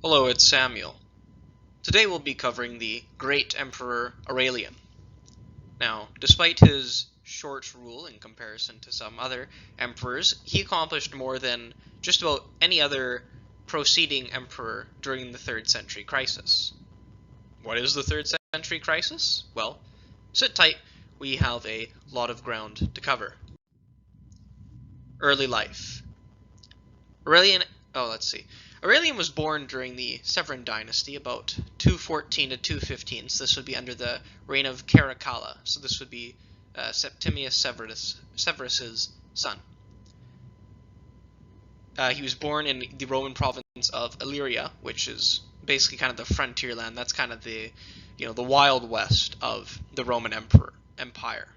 Hello, it's Samuel. Today we'll be covering the Great Emperor Aurelian. Now, despite his short rule in comparison to some other emperors, he accomplished more than just about any other preceding emperor during the 3rd century crisis. What is the 3rd century crisis? Well, sit tight, we have a lot of ground to cover. Early life. Aurelian was born during the Sovereign Dynasty, about 214 to 215, so this would be under the reign of Caracalla, so this would be Septimius Severus's son. He was born in the Roman province of Illyria, which is basically kind of the frontier land. That's kind of the Wild West of the Roman Empire.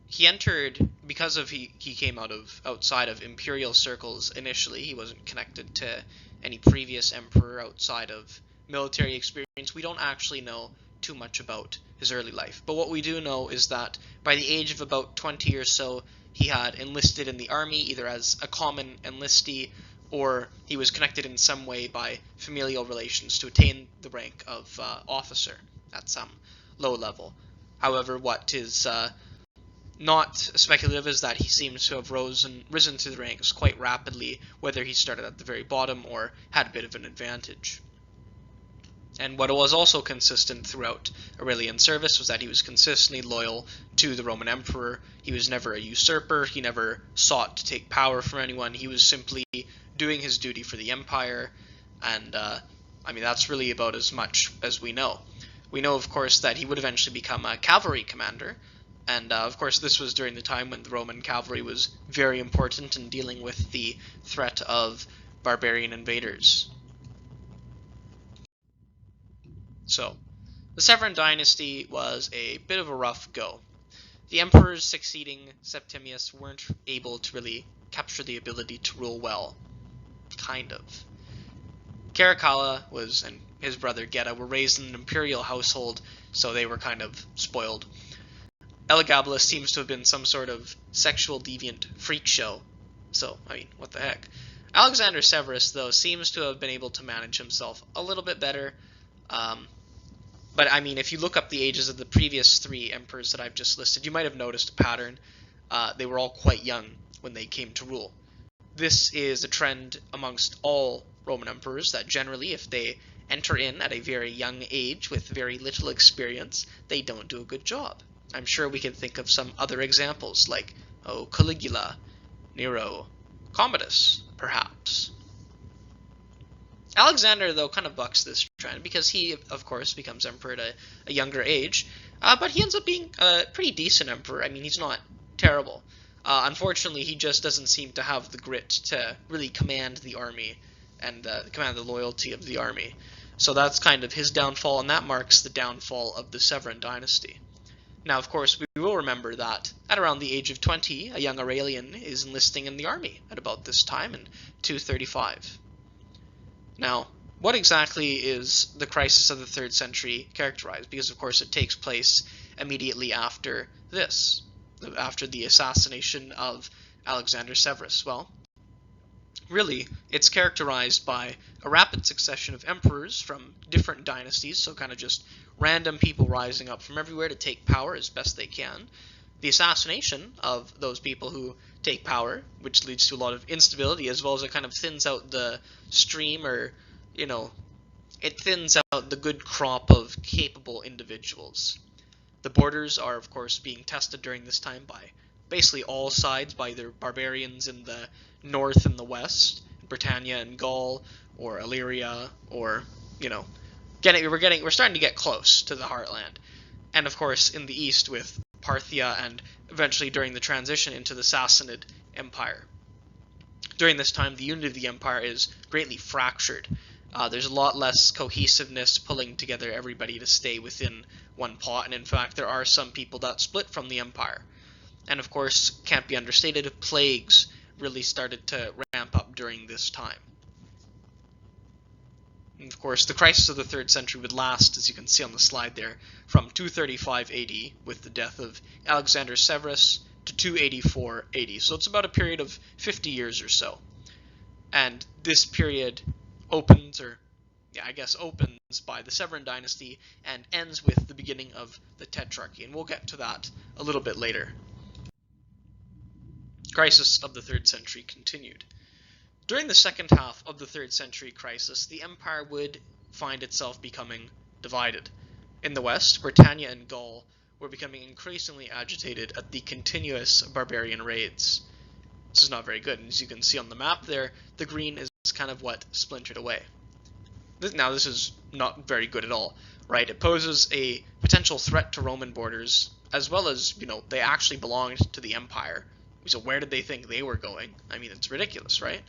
He entered because he came outside of imperial circles initially. He wasn't connected to any previous emperor outside of military experience. We don't actually know too much about his early life, but what we do know is that by the age of about 20 or so, he had enlisted in the army, either as a common enlistee or he was connected in some way by familial relations to attain the rank of officer at some low level. However, what is not speculative is that he seems to have risen through the ranks quite rapidly, whether he started at the very bottom or had a bit of an advantage. And what was also consistent throughout Aurelian's service was that he was consistently loyal to the Roman Emperor. He was never a usurper. He never sought to take power from anyone. He was simply doing his duty for the empire, and that's really about as much as we know. We know, of course, that he would eventually become a cavalry commander, and of course this was during the time when the Roman cavalry was very important in dealing with the threat of barbarian invaders. So, the Sovereign Dynasty was a bit of a rough go. The emperors succeeding Septimius weren't able to really capture the ability to rule well. Kind of. Caracalla and his brother Geta were raised in an imperial household, so they were kind of spoiled. Elagabalus seems to have been some sort of sexual deviant freak show, so, what the heck. Alexander Severus, though, seems to have been able to manage himself a little bit better, but if you look up the ages of the previous 3 emperors that I've just listed, you might have noticed a pattern. They were all quite young when they came to rule. This is a trend amongst all Roman emperors, that generally if they enter in at a very young age with very little experience, they don't do a good job. I'm sure we can think of some other examples, like, Caligula, Nero, Commodus, perhaps. Alexander, though, kind of bucks this trend, because he, of course, becomes emperor at a younger age, but he ends up being a pretty decent emperor. He's not terrible. Unfortunately, he just doesn't seem to have the grit to really command the army and command the loyalty of the army. So that's kind of his downfall, and that marks the downfall of the Sovereign Dynasty. Now, of course, we will remember that at around the age of 20, a young Aurelian is enlisting in the army at about this time in 235. Now, what exactly is the crisis of the 3rd century characterized? Because, of course, it takes place immediately after this, after the assassination of Alexander Severus. Well, really, it's characterized by a rapid succession of emperors from different dynasties, so kind of just random people rising up from everywhere to take power as best they can. The assassination of those people who take power, which leads to a lot of instability, as well as it kind of thins out the stream, or, it thins out the good crop of capable individuals. The borders are, of course, being tested during this time by basically all sides, by either barbarians in the north and the west, Britannia and Gaul, or Illyria, or, we're starting to get close to the heartland. And, of course, in the east with Parthia, and eventually during the transition into the Sassanid Empire. During this time, the unity of the empire is greatly fractured. There's a lot less cohesiveness pulling together everybody to stay within one pot, and in fact there are some people that split from the empire. And of course, can't be understated, plagues really started to ramp up during this time. And of course, the crisis of the 3rd century would last, as you can see on the slide there, from 235 AD with the death of Alexander Severus to 284 AD. So it's about a period of 50 years or so. And this period opens, or yeah, I guess opens by the Sovereign Dynasty and ends with the beginning of the Tetrarchy, and we'll get to that a little bit later. Crisis of the 3rd century continued. During the second half of the 3rd century crisis, the empire would find itself becoming divided. In the west, Britannia and Gaul were becoming increasingly agitated at the continuous barbarian raids. This is not very good, and as you can see on the map there, the green is kind of what splintered away. Now, this is not very good at all, right? It poses a potential threat to Roman borders, as well as, they actually belonged to the empire. So where did they think they were going? I mean, it's ridiculous, right?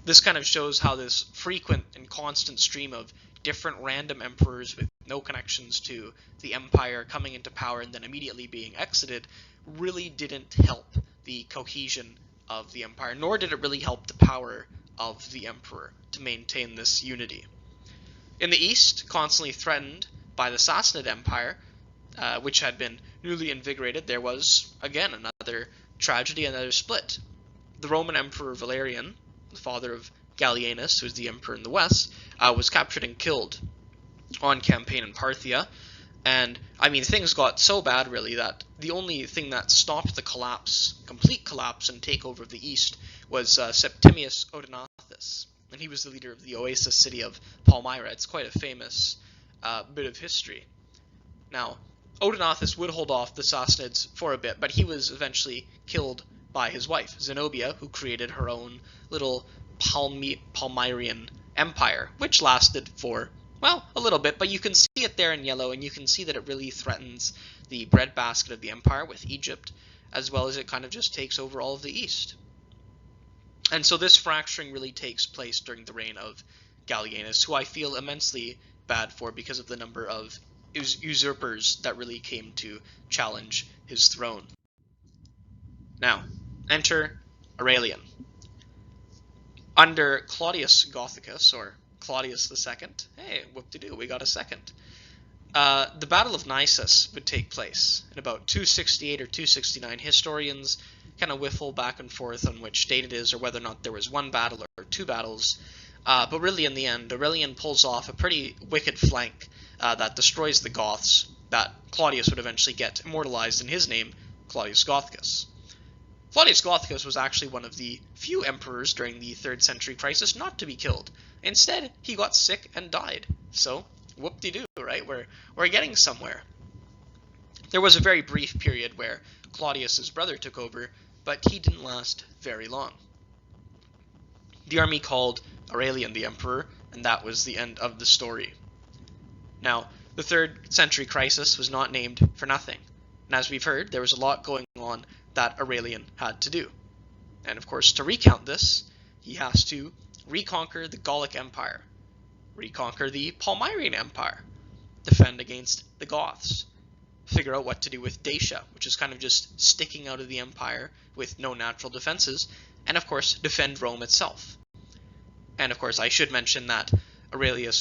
This kind of shows how this frequent and constant stream of different random emperors with no connections to the empire coming into power and then immediately being exited really didn't help the cohesion of the empire, nor did it really help the power of the emperor to maintain this unity. In the east, constantly threatened by the Sassanid Empire, which had been newly invigorated, there was, again, another tragedy, another split. The Roman Emperor Valerian, the father of Gallienus, who was the emperor in the west, was captured and killed on campaign in Parthia. And, I mean, things got so bad, really, that the only thing that stopped the complete collapse and takeover of the east, was Septimius Odenathus. And he was the leader of the oasis city of Palmyra. It's quite a famous bit of history. Now, Odenathus would hold off the Sassanids for a bit, but he was eventually killed by his wife, Zenobia, who created her own little Palmyrian empire, which lasted for, well, a little bit, but you can see it there in yellow, and you can see that it really threatens the breadbasket of the empire with Egypt, as well as it kind of just takes over all of the east. And so this fracturing really takes place during the reign of Gallienus, who I feel immensely bad for because of the number of usurpers that really came to challenge his throne. Now, enter Aurelian. Under Claudius Gothicus, or Claudius II, hey, whoop-de-doo, we got a second. The Battle of Nisus would take place in about 268 or 269. Historians kind of whiffle back and forth on which date it is, or whether or not there was one battle or two battles. But really, in the end, Aurelian pulls off a pretty wicked flank that destroys the Goths, that Claudius would eventually get immortalized in his name, Claudius Gothicus. Claudius Gothicus was actually one of the few emperors during the 3rd century crisis not to be killed. Instead, he got sick and died. So, whoop-de-doo, right? We're getting somewhere. There was a very brief period where Claudius's brother took over, but he didn't last very long. The army called Aurelian the emperor, and that was the end of the story. Now, the 3rd century crisis was not named for nothing. And as we've heard, there was a lot going on that Aurelian had to do. And of course, to recount this, he has to reconquer the Gallic Empire, reconquer the Palmyrian Empire, defend against the Goths, figure out what to do with Dacia, which is kind of just sticking out of the empire with no natural defenses, and of course, defend Rome itself. And of course, I should mention that Aurelian,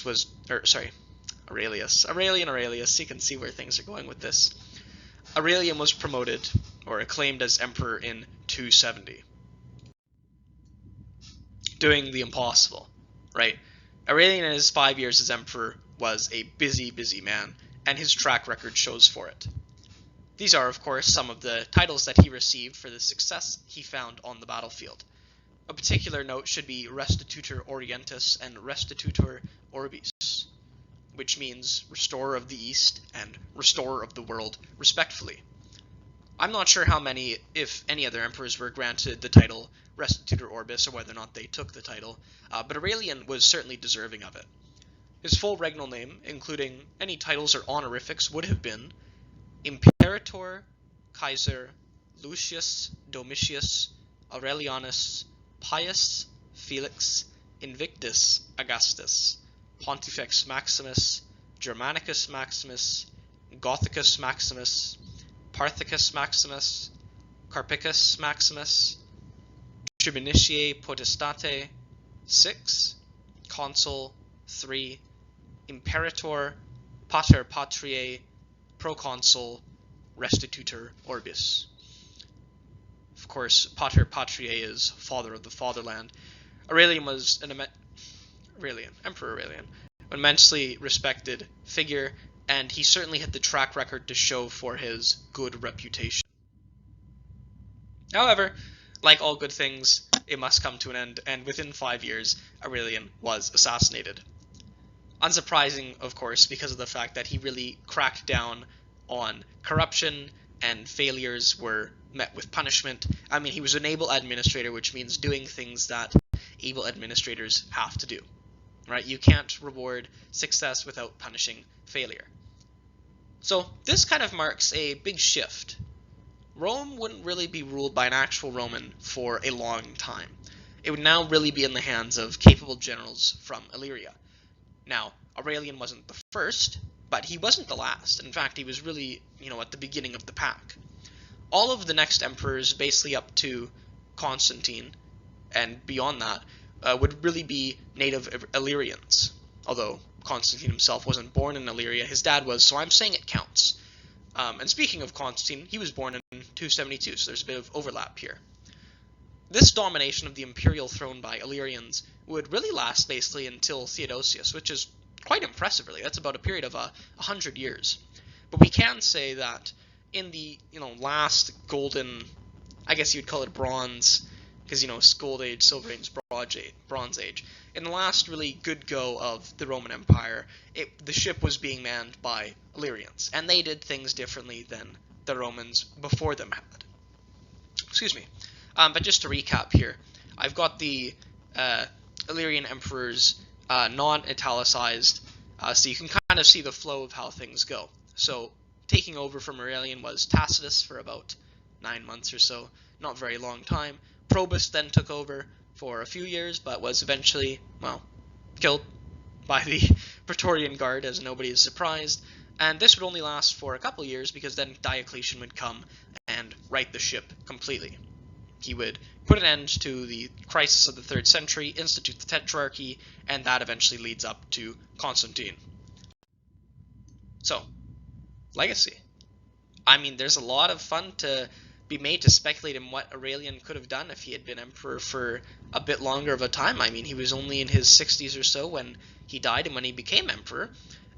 you can see where things are going with this. Aurelian was promoted, or acclaimed as emperor in 270. Doing the impossible, right? Aurelian in his 5 years as emperor was a busy, busy man, and his track record shows for it. These are, of course, some of the titles that he received for the success he found on the battlefield. A particular note should be Restitutor Orientis and Restitutor Orbis, which means restorer of the East and restorer of the world, respectfully. I'm not sure how many, if any other emperors were granted the title Restitutor Orbis, or whether or not they took the title, but Aurelian was certainly deserving of it. His full regnal name, including any titles or honorifics, would have been Imperator Kaiser Lucius Domitius Aurelianus Pius Felix Invictus Augustus Pontifex Maximus Germanicus Maximus Gothicus Maximus Parthicus Maximus Carpicus Maximus Tribunitiae Potestate 6 Consul 3 Imperator Pater Patriae Proconsul Restitutor Orbis. Of course, Pater Patriae is father of the fatherland. Aurelian was Emperor Aurelian, an immensely respected figure, and he certainly had the track record to show for his good reputation. However, like all good things, it must come to an end, and within 5 years, Aurelian was assassinated. Unsurprising, of course, because of the fact that he really cracked down on corruption, and failures were met with punishment. I mean, he was an able administrator, which means doing things that able administrators have to do. Right? You can't reward success without punishing failure. So this kind of marks a big shift. Rome wouldn't really be ruled by an actual Roman for a long time. It would now really be in the hands of capable generals from Illyria. Now, Aurelian wasn't the first, but he wasn't the last. In fact, he was really, at the beginning of the pack. All of the next emperors, basically up to Constantine and beyond that, would really be native Illyrians. Although Constantine himself wasn't born in Illyria, his dad was, so I'm saying it counts. And speaking of Constantine, he was born in 272, so there's a bit of overlap here. This domination of the imperial throne by Illyrians would really last basically until Theodosius, which is quite impressive, really. That's about a period of 100 years. But we can say that in the last golden, I guess you'd call it bronze, because Gold Age, Silver Age, Bronze Age. In the last really good go of the Roman Empire, the ship was being manned by Illyrians, and they did things differently than the Romans before them had. Excuse me. But just to recap here, I've got the Illyrian emperors non-italicized, so you can kind of see the flow of how things go. So taking over from Aurelian was Tacitus for about 9 months or so, not very long time. Probus then took over for a few years, but was eventually, killed by the Praetorian Guard, as nobody is surprised. And this would only last for a couple years, because then Diocletian would come and right the ship completely. He would put an end to the crisis of the 3rd century, institute the Tetrarchy, and that eventually leads up to Constantine. So, legacy. I mean, there's a lot of fun to be made to speculate in what Aurelian could have done if he had been emperor for a bit longer of a time. I mean, he was only in his 60s or so when he died and when he became emperor,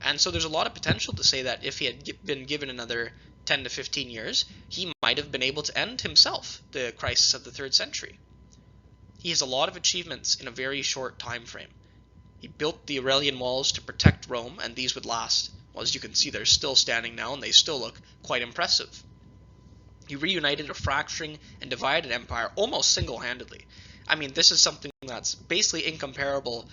and so there's a lot of potential to say that if he had been given another 10 to 15 years, he might have been able to end himself the crisis of the 3rd century. He has a lot of achievements in a very short time frame. He built the Aurelian walls to protect Rome, and these would last, well, as you can see, they're still standing now, and they still look quite impressive. He reunited a fracturing and divided empire almost single-handedly. I mean, this is something that's basically incomparable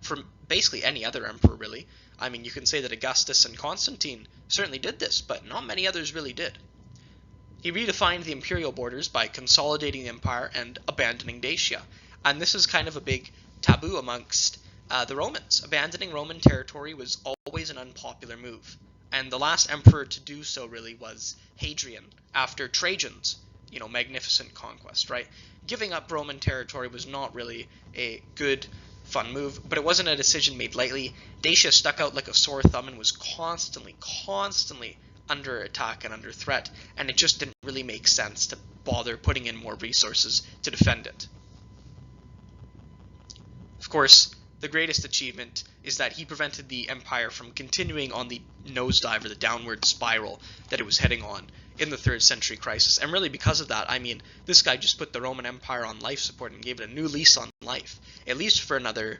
from basically any other emperor, really. I mean, you can say that Augustus and Constantine certainly did this, but not many others really did. He redefined the imperial borders by consolidating the empire and abandoning Dacia, and this is kind of a big taboo amongst the Romans. Abandoning Roman territory was always an unpopular move, and the last emperor to do so really was Hadrian, after Trajan's, magnificent conquest, right? Giving up Roman territory was not really a good, fun move, but it wasn't a decision made lightly. Dacia stuck out like a sore thumb and was constantly under attack and under threat, and it just didn't really make sense to bother putting in more resources to defend it. Of course, the greatest achievement is that he prevented the empire from continuing on the nosedive or the downward spiral that it was heading on in the 3rd century crisis. And really because of that, I mean, this guy just put the Roman Empire on life support and gave it a new lease on life, at least for another,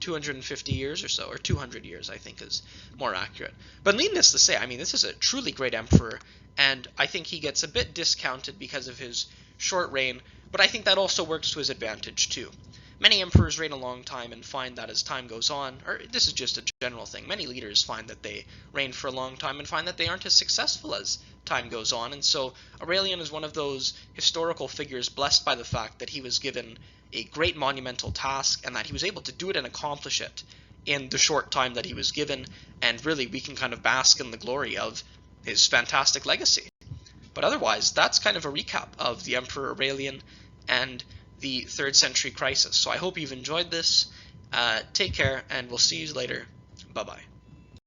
250 years or so, or 200 years, I think is more accurate. But needless to say, I mean, this is a truly great emperor, and I think he gets a bit discounted because of his short reign, but I think that also works to his advantage too. Many emperors reign a long time and find that as time goes on, or this is just a general thing, many leaders find that they reign for a long time and find that they aren't as successful as time goes on, and so Aurelian is one of those historical figures blessed by the fact that he was given a great monumental task and that he was able to do it and accomplish it in the short time that he was given, and really we can kind of bask in the glory of his fantastic legacy. But otherwise, that's kind of a recap of the Emperor Aurelian and the 3rd century crisis. So I hope you've enjoyed this. Take care, and we'll see you later. Bye-bye.